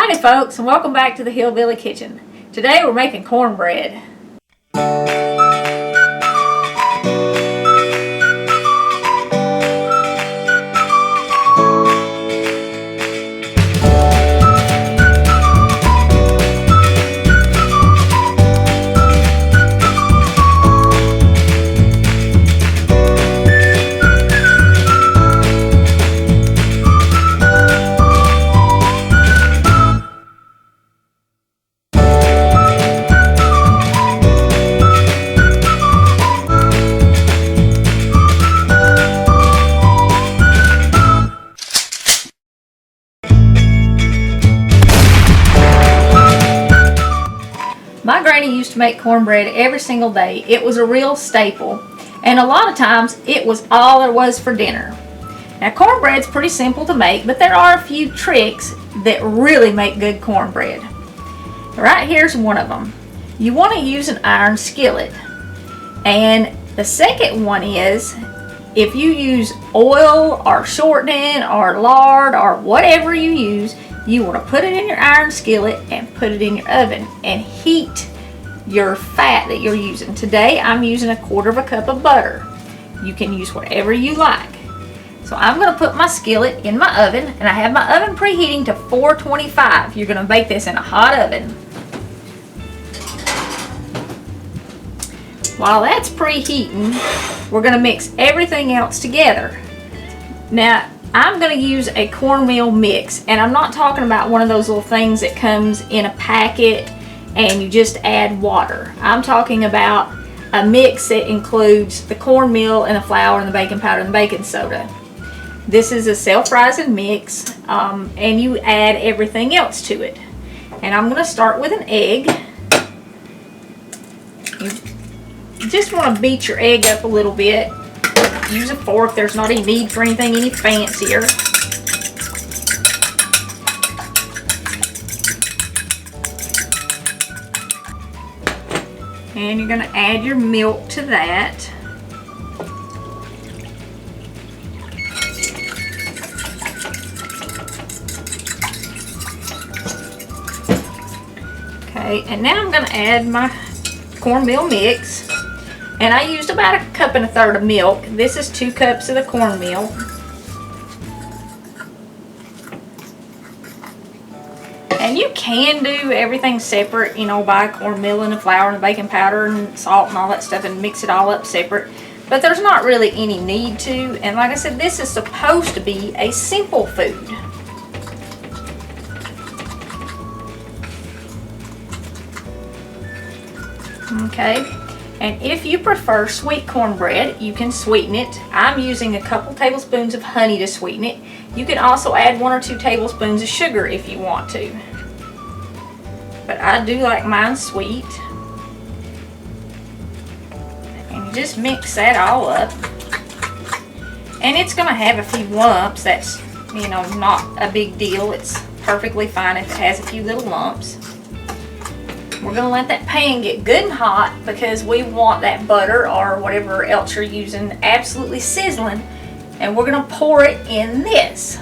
Howdy folks, and welcome back to the Hillbilly Kitchen. Today we're making cornbread. My granny used to make cornbread every single day. It was a real staple, and a lot of times it was all there was for dinner. Now cornbread's pretty simple to make, but there are a few tricks that really make good cornbread. Right here's one of them. You want to use an iron skillet, and the second one is if you use oil or shortening or lard or whatever you use, you want to put it in your iron skillet and put it in your oven and heat your fat that you're using. Today I'm using 1/4 cup of butter. You can use whatever you like. So I'm going to put my skillet in my oven, and I have my oven preheating to 425. You're going to bake this in a hot oven. While that's preheating, we're going to mix everything else together. Now I'm going to use a cornmeal mix, and I'm not talking about one of those little things that comes in a packet and you just add water. I'm talking about a mix that includes the cornmeal and the flour and the baking powder and the baking soda. This is a self-rising mix, and you add everything else to it. And I'm going to start with an egg. You just want to beat your egg up a little bit. Use a fork. There's not any need for anything any fancier. And you're going to add your milk to that. Okay, and now I'm going to add my cornmeal mix. And I used about 1 1/3 cups of milk. This is 2 cups of the cornmeal. And you can do everything separate, you know, buy cornmeal and the flour and the baking powder and salt and all that stuff and mix it all up separate. But there's not really any need to. And like I said, this is supposed to be a simple food. Okay. And if you prefer sweet cornbread, you can sweeten it. I'm using a couple tablespoons of honey to sweeten it. You can also add 1 or 2 tablespoons of sugar if you want to. But I do like mine sweet. And you just mix that all up. And it's going to have a few lumps. That's, you know, not a big deal. It's perfectly fine if it has a few little lumps. We're going to let that pan get good and hot because we want that butter or whatever else you're using absolutely sizzling, and we're going to pour it in this.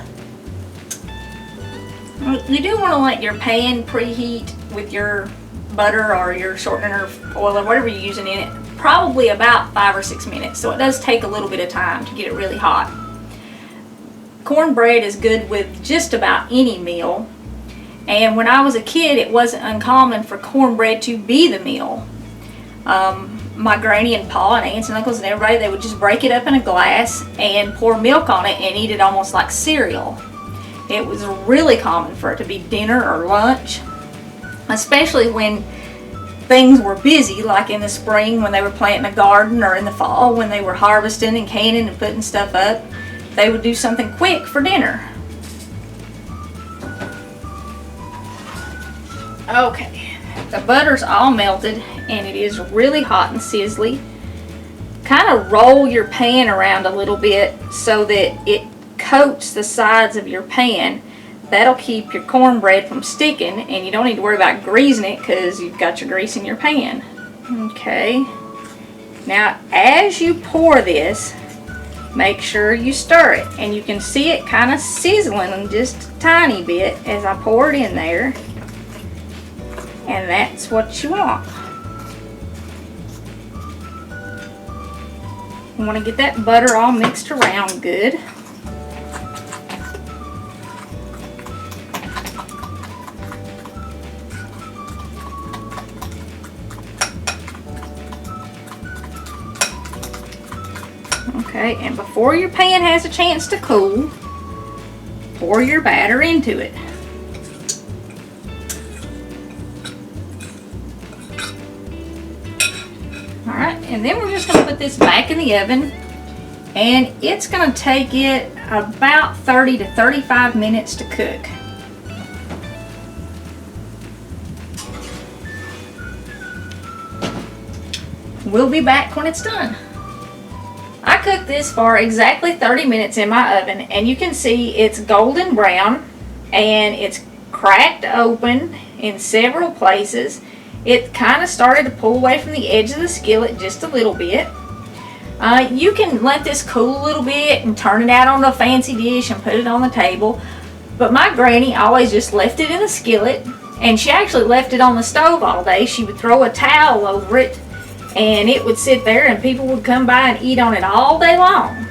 You do want to let your pan preheat with your butter or your shortener or oil or whatever you're using in it probably about 5 or 6 minutes, so it does take a little bit of time to get it really hot. Cornbread is good with just about any meal. And when I was a kid, it wasn't uncommon for cornbread to be the meal. My granny and pa and aunts and uncles and everybody, they would just break it up in a glass and pour milk on it and eat it almost like cereal. It was really common for it to be dinner or lunch, especially when things were busy, like in the spring when they were planting a garden, or in the fall when they were harvesting and canning and putting stuff up. They would do something quick for dinner. Okay, the butter's all melted and it is really hot and sizzly. Kind of roll your pan around a little bit so that it coats the sides of your pan. That'll keep your cornbread from sticking, and you don't need to worry about greasing it because you've got your grease in your pan. Okay, now as you pour this, Make sure you stir it, and you can see it kind of sizzling just a tiny bit as I pour it in there, and that's what you want. You want to get that butter all mixed around good. Okay, and before your pan has a chance to cool, pour your batter into it. Alright, and then we're just going to put this back in the oven, and it's going to take it about 30 to 35 minutes to cook. We'll be back when it's done. I cooked this for exactly 30 minutes in my oven, and you can see it's golden brown and it's cracked open in several places. It kind of started to pull away from the edge of the skillet just a little bit. You can let this cool a little bit and turn it out on a fancy dish and put it on the table, but my granny always just left it in the skillet, and she actually left it on the stove all day. She would throw a towel over it, and it would sit there, and people would come by and eat on it all day long.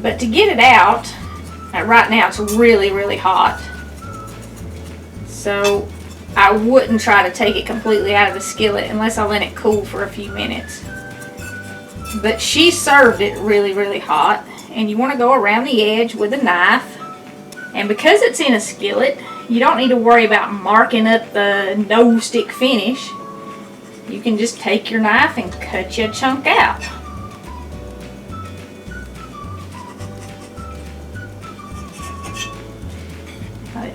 But to get it out, right now it's really hot, so I wouldn't try to take it completely out of the skillet unless I let it cool for a few minutes. But she served it really hot, and you want to go around the edge with a knife, and because it's in a skillet, you don't need to worry about marking up the no stick finish. You can just take your knife and cut you a chunk out.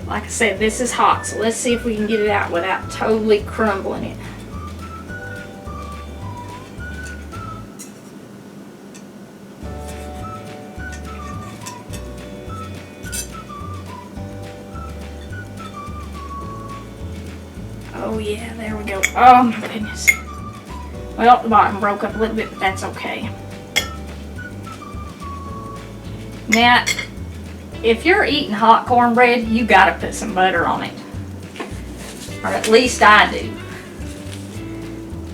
Like I said, this is hot, so let's see if we can get it out without totally crumbling it. Oh yeah, there we go. Oh my goodness. Well, the bottom broke up a little bit, but that's okay. Now, if you're eating hot cornbread, you gotta put some butter on it. Or at least I do.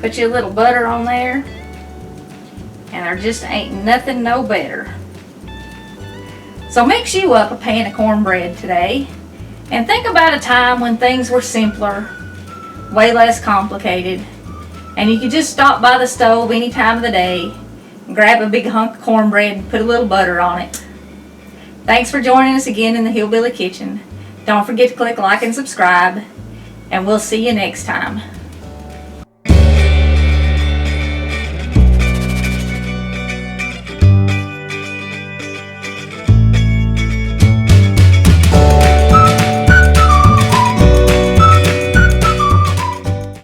Put you a little butter on there, and there just ain't nothing no better. So mix you up a pan of cornbread today, and think about a time when things were simpler, way less complicated, and you could just stop by the stove any time of the day and grab a big hunk of cornbread and put a little butter on it. Thanks for joining us again in the Hillbilly Kitchen. Don't forget to click like and subscribe, and we'll see you next time.